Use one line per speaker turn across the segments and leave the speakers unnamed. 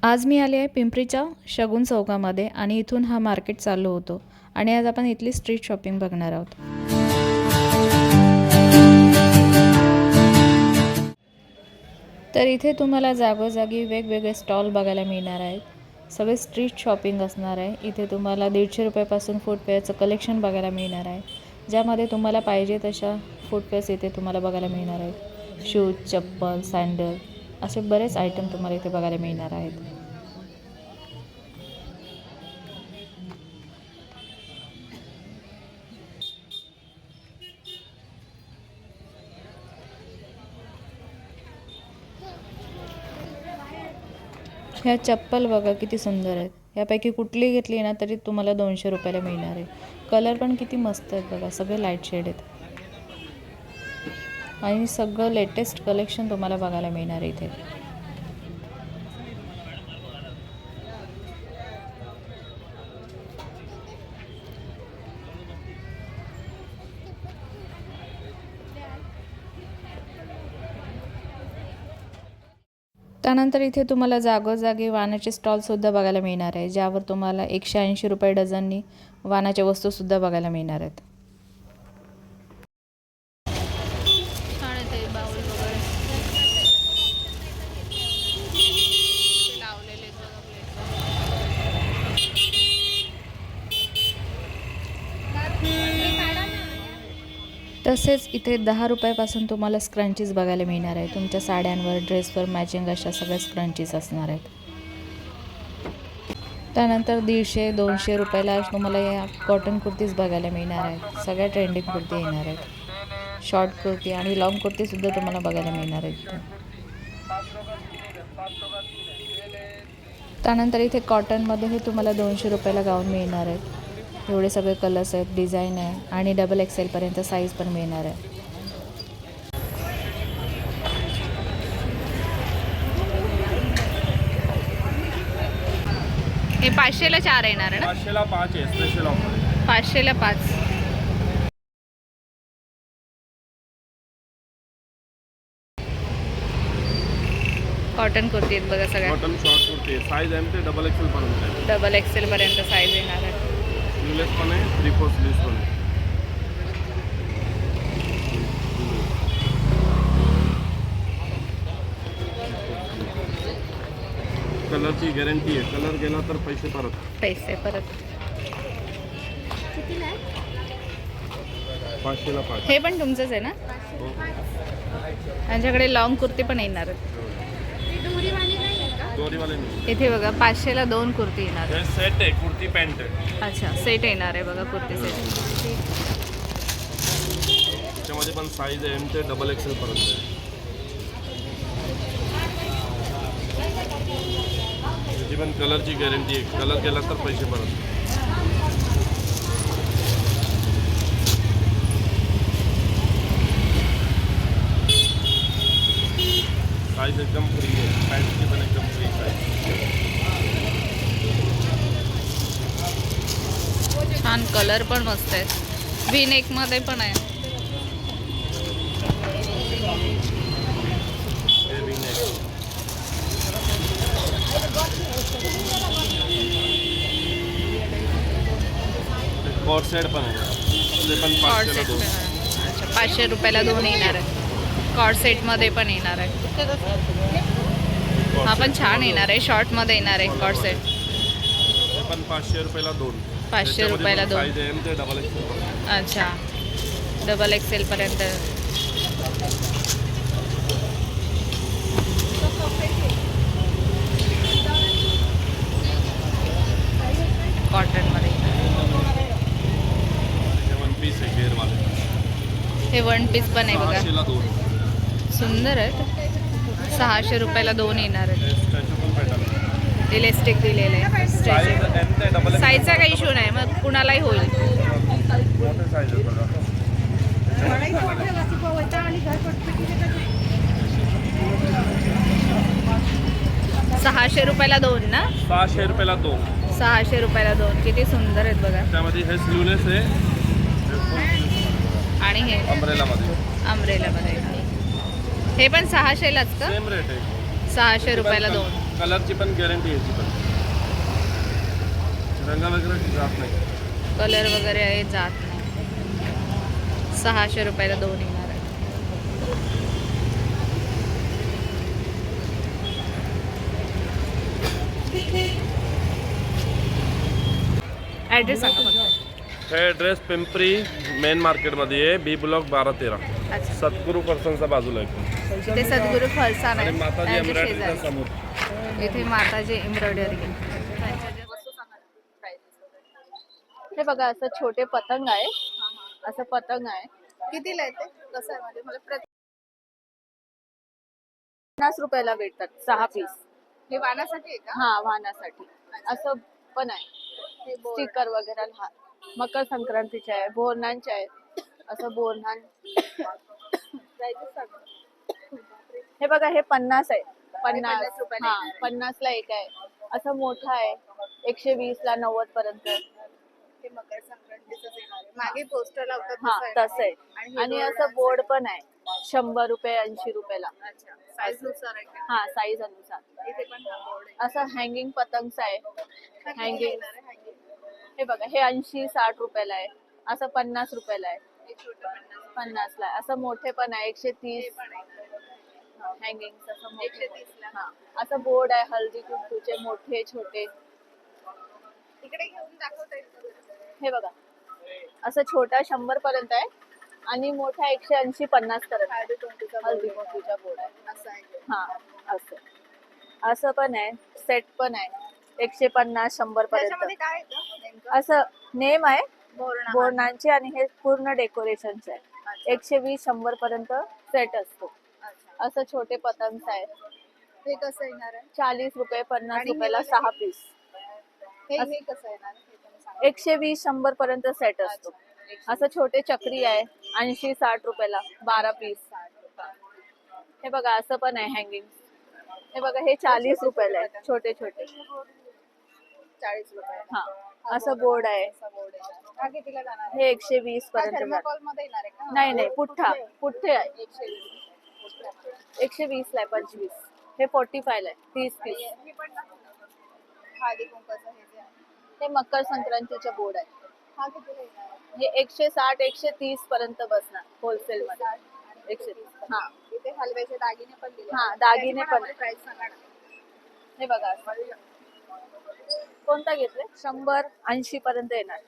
आज मी आले आहे पिंपरीच्या शगुन चौकामध्ये आणि इथून हा मार्केट चालू होतो आणि आज आपण इथली स्ट्रीट शॉपिंग बघणार आहोत। तर इथे तुम्हाला जागोजागी वेगवेगळे स्टॉल बघायला मिळणार आहेत। सगळे स्ट्रीट शॉपिंग असणार आहे। इथे तुम्हाला 150 रुपयापासून फूटवेअरचं कलेक्शन बघायला मिळणार आहे, ज्यामध्ये तुम्हाला पाहिजे तशा फूटवेअर्स इथे तुम्हाला बघायला मिळणार आहेत। शूज, चप्पल, सँडल असे बरेच आयटम तुम्हाला इथे बघायला मिळणार आहेत। ह्या चप्पल बघा किती सुंदर आहेत। यापैकी कुठली घेतली ना तरी तुम्हाला 200 रुपयाला मिळणार आहे। कलर पण किती मस्त आहेत बघा, सगळे लाईट शेड आहेत आणि सगळं लेटेस्ट कलेक्शन तुम्हाला बघायला मिळणार आहे इथे। त्यानंतर इथे तुम्हाला जागोजागी वाणाचे स्टॉलसुद्धा बघायला मिळणार आहे, ज्यावर तुम्हाला 180 रुपये डझननी वाणाच्या वस्तूसुद्धा बघायला मिळणार आहेत। तसेच इथे 10 रुपयापासून तुम्हाला स्क्रंचीज बघायला मिळणार आहे। तुमच्या साड्यांवर, ड्रेसवर मॅचिंग अशा सगळ्या स्क्रंचीज असणार आहेत। त्यानंतर 150-200 रुपयाला तुम्हाला या कॉटन कुर्तीज बघायला मिळणार आहेत। सगळ्या ट्रेंडिंग कुर्ती येणार आहेत। शॉर्ट कुर्ती आणि लॉंग कुर्तीसुद्धा तुम्हाला बघायला मिळणार आहेत। त्यानंतर इथे कॉटनमध्ये हे तुम्हाला 200 रुपयाला गाऊन मिळणार आहेत। एवढे सगळे कलर्स आहेत, डिझाईन आहे आणि डबल XL पर्यंत साईज पण मिळणार आहे। हे 500ला 4 येणार आहे ना?
500ला 5 आहे स्पेशल ऑफर।
500ला 5 कॉटन कुर्ती आहेत बघा सगळ्या।
कॉटन शॉर्ट कुर्ती आहे, साईज एम ते डबल XL पर्यंत आहे।
डबल XL पर्यंत साईज येणार आहे।
स्लीवलेस पण आहे, 3/4 स्लीव्स पण आहे। कलरची गॅरंटी आहे, कलर गेला तर पैसे परत।
कितीला आहे?
500ला 5।
हे पण तुमचंच आहे ना?
हो।
यांच्याकडे लॉंग कुर्ती पण येणार आहेत।
दोरीवाले नाही।
इथे बघा 500ला 2 कुर्ती येणार
हे सेट आहे, कुर्ती पॅन्ट आहे।
अच्छा, सेट येणार आहे बघा, कुर्ती सेट।
त्याच्यामध्ये पण साईज आहे एम ते डबल XL पर्यंत आहे। त्याची पण कलरची गॅरंटी आहे, कलर गेला तर पैसे परत। साईज एकदम फ्री आहे, पॅन्टची पण एकदम फ्री साईज।
छान कलर पण मस्त आहेत, व्ही नेक मध्ये पण आहे।
हे वी नेक, कॉर्ड सेट पण आहे, ते पण 500ला 2।
अच्छा, 500 रुपयाला 2 येणार आहे। कॉर्ड सेट मध्ये पण येणार आहे। हा पण छान येणार आहे, शॉर्ट मध्ये येणार आहे कॉर्ड सेट।
ते पण 500 रुपयाला 2।
500 रुपयाला 2।
साईज एम ते डबल XL पर्यंत।
अच्छा, डबल XL पर्यंत। कॉटन मध्ये
हे 1 पीस आहे घेरवाले।
हे 1 पीस पण आहे बघा,
600ला 2।
सुंदर आहेत। 600 रुपयाला 2 येणार आहेत।
स्ट्रेचेबल पॅटर्न आहे।
इलेस्टिक दिलेलं आहे, स्ट्रेचेबल।
एम ते डबल XL
साईजचा काही इश्यू नाही, मग कुणालाही होईल।
मोठे साईज आहे बघा।
600 रुपयाला 2 ना?
600 रुपयाला 2।
600 रुपयाला 2, किती सुंदर आहेत बघा।
त्यामध्ये हे स्लीवलेस आहे
आणि हे
अम्ब्रेलामध्ये।
अम्ब्रेला मध्ये हे पण 600लाच का?
सेम रेट आहे।
600 रुपयाला 2।
कलरची पण गॅरंटी याची पण, रंग वगैरे जात नाही.
कलर वगैरे आहे जात नाही. 600 रुपयाला 2 येणार आहे. ॲड्रेस सांगा फक्त.
हे ॲड्रेस पिंपरी मेन मार्केटमध्ये आहे, बी ब्लॉक 12-13,
अच्छा,
सद्गुरू पर्सनच्या बाजूला एकदम.
इथे सद्गुरू फरसाण
आणि
आहे
माताजी
त्यांच्या
एम्ब्रॉयडरीच्या
शेजारी.
समोर.
इथे माताजी एम्ब्रॉयडरी. हे बघा असं छोटे पतंग आहे, असं पतंग आहे.
कितीला येते कसं आहे म्हणजे मला
50 रुपयाला भेटतात 6 पीस.
हे वाणासाठी आहे का?
हा, वाहनासाठी. असं पण आहे, स्टिकर वगैरे मकर संक्रांतीचे आहे, बोरणांचे आहे. असं बोरणान हे बघा हे 50 आहे. 50
50 रुपयाला
हा, 50 ला एक आहे. असं मोठं आहे 120 ला 90 पर्यंत.
हे मकर संक्रांतीचं येणार आहे. मागे पोस्टर लावतात
हा, तसं आहे.
आणि हे
आणि असं
बोर्डाचं
बोर्ड पण आहे 100 रुपये 80 रुपयाला.
अच्छा साईज नुसार आहे का?
हा, साईज अनुसार.
इथे पण हा बोर्ड आहे.
असं हँगिंग पतंगचं आहे.
हा कितीला
हँगिंग
येणार आहे hanging?
हे बघा हे 80-60 रुपयाला आहे. असं 50 रुपयाला आहे.
हे छोटं
50 ला आहे. असं मोठे पण आहे 130.
हे पण आहे.
हँगिंग असं मोठे.
130 ला.
हा, असं बोर्ड आहे हळदी कुंकूचे मोठे छोटे.
इकडे घेऊन दाखवता येईल का?
हे बघा असं छोटा 100 पर्यंत आहे आणि मोठा 180-50 पर्यंत.
हळदी कुंकूचा
हळदी
board आहे.
कुंकूचा बोर्ड आहे.
असं आहे ते.
हा, असं पण आहे. सेट पण आहे 150-100
त्याच्यामध्ये
पर्यंत.
काय येतं नेमकं?
असं नेम आहे
बोरणा.
बोरणांचे आणि हे पूर्ण डेकोरेशनचे आहे.
अच्छा.
120-100 पर्यंत सेट असतो.
अच्छा.
असं छोटे पतंग आहे
हे कसं येणार आहे?
40 रुपये 50
आणि
रुपयाला
हे
6 पीस.
हे कसं येणार आहे? हे तुम्ही सांगा.
120-100 पर्यंत सेट असतो. असं छोटे चक्री आहे 80-60 रुपयाला 12 पीस. हे बघा असं पण आहे हँगिंग. हे बघा हे 40 रुपयाला आहे छोटे छोटे.
40 रुपये.
हा, असं बोर्ड आहे.
असा बोर्ड आहे. हा कितीला जाणार आहे?
हे 120 पर्यंत जातं.
थर्माकोल मध्ये येणार आहे का?
नाही नाही, पुठ्ठे आहे
120.
120 ला आहे 25. हे 45 ला आहे 30 पीस.
हे पण दाखव ना. हळदी कुंकवाचं हे जे आहे.
हे मकर संक्रांतीचे बोर्ड आहे.
हा कितीला येणार आहे?
हे 160-130 पर्यंत बसणार होलसेल मध्ये. 130. हा,
इथे हलव्याचे दागिने पण दिले.
हा, दागिने पण आहे.
प्राइस सांगा ना.
हे बघा कोणता घेतले 100-80 पर्यंत येणार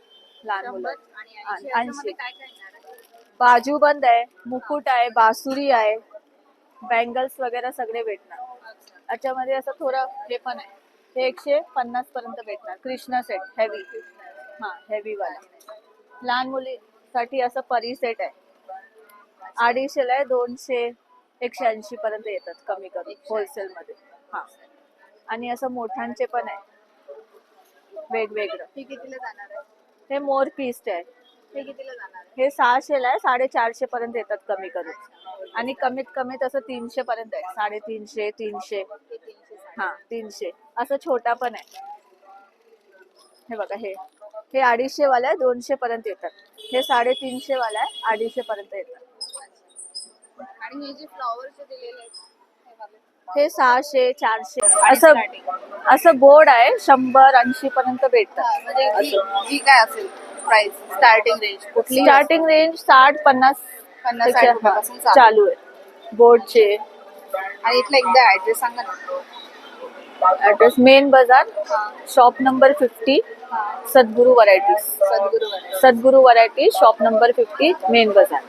लहान
100
मुलं.
आणि
आणि
80.
80.
याच्यामध्ये काय काय येणार आहे?
बाजूबंद आहे, मुकुट आहे, बासुरी आहे, बँगल्स वगैरे सगळे भेटणार.
अच्छा.
याच्यामध्ये असं थोडं हे पण आहे. हे 150 पर्यंत भेटणार. Krishna set heavy. हा, हेवी वाला. लहान मुलीसाठी असं परी सेट आहे 250 ला आहे. 200-180 पर्यंत येतात कमी करून होलसेल मध्ये. हा, आणि असं मोठ्यांचे पण आहे वेगवेगळं.
हे कितीला जाणार आहे?
हे मोर पीस आहे.
हे कितीला जाणार आहे?
हे 600 ला आहे. 450 पर्यंत येतात कमी करून. आणि कमीत कमी तसं 300 पर्यंत आहे. 350, 300.
हे 360.
हा, 300. असं छोटा पण आहे. हे बघा हे 250 वाला आहे. 200 पर्यंत येतात. हे 350 वाला आहे. 250 पर्यंत येतात.
आणि हे जे फ्लॉवरचे दिलेले आहेत हे वाले.
हे 600-400 असं बोर्ड आहे. 100-80 पर्यंत भेटतात.
म्हणजे ही काय असेल प्राइस स्टार्टिंग रेंज कुठली?
स्टार्टिंग रेंज 60-50
50-60 रुपयापासून
चालू आहे बोर्डचे.
आणि इथला एकदा ऍड्रेस सांगा ना.
ऍड्रेस मेन बाजार, शॉप नंबर 50, सद्गुरू व्हरायटीज.
सद्गुरू
सद्गुरू व्हरायटी, शॉप नंबर 50, मेन बाजार.